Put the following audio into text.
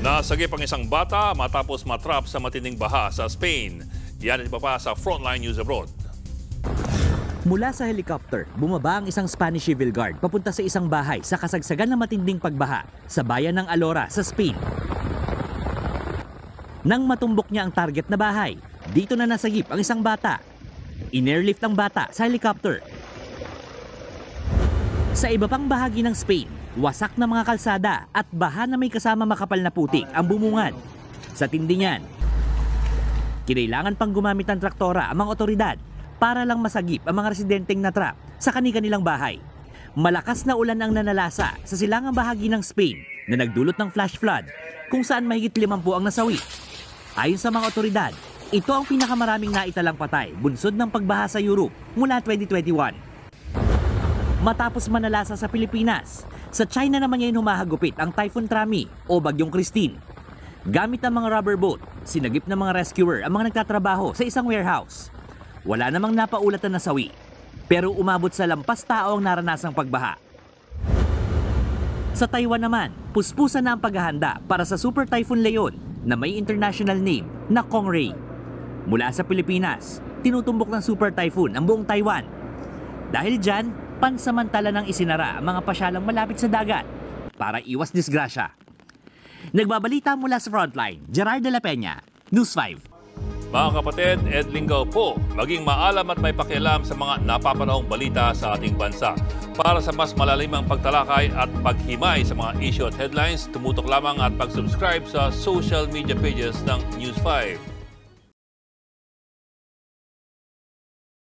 Nasagip ang isang bata matapos matrap sa matinding baha sa Spain. Yan at iba pa sa Frontline News Abroad. Mula sa helicopter, bumaba ang isang Spanish Civil Guard papunta sa isang bahay sa kasagsagan ng matinding pagbaha sa bayan ng Alora sa Spain. Nang matumbok niya ang target na bahay, dito na nasagip ang isang bata. In-airlift ang bata sa helicopter. Sa iba pang bahagi ng Spain, wasak na mga kalsada at baha na may kasama makapal na putik ang bumungad. Sa tindi niyan, kinailangan pang gumamit ng traktora ang mga otoridad para lang masagip ang mga residenteng natrap sa kani-kanilang bahay. Malakas na ulan ang nanalasa sa silangang bahagi ng Spain na nagdulot ng flash flood kung saan mahigit 50 ang nasawi. Ayon sa mga otoridad, ito ang pinakamaraming naitalang patay bunsod ng pagbaha sa Europe mula 2021. Matapos manalasa sa Pilipinas, sa China naman ngayon humahagupit ang Typhoon Trami o Bagyong Christine. Gamit ang mga rubber boat, sinagip ng mga rescuer ang mga nagtatrabaho sa isang warehouse. Wala namang napaulat na nasawi, pero umabot sa lampas tao ang naranasang pagbaha. Sa Taiwan naman, puspusan na ang paghahanda para sa Super Typhoon Leon na may international name na Kongray. Mula sa Pilipinas, tinutumbok ng Super Typhoon ang buong Taiwan. Dahil dyan, pansamantala nang isinara ang mga pasyalang malapit sa dagat para iwas disgrasya. Nagbabalita mula sa Frontline, Gerard de la Peña, News 5. Mga kapatid, Ed Lingaw po, maging maalam at may pakialam sa mga napapanahong balita sa ating bansa. Para sa mas malalimang pagtalakay at paghimay sa mga issue at headlines, tumutok lamang at pag-subscribe sa social media pages ng News 5.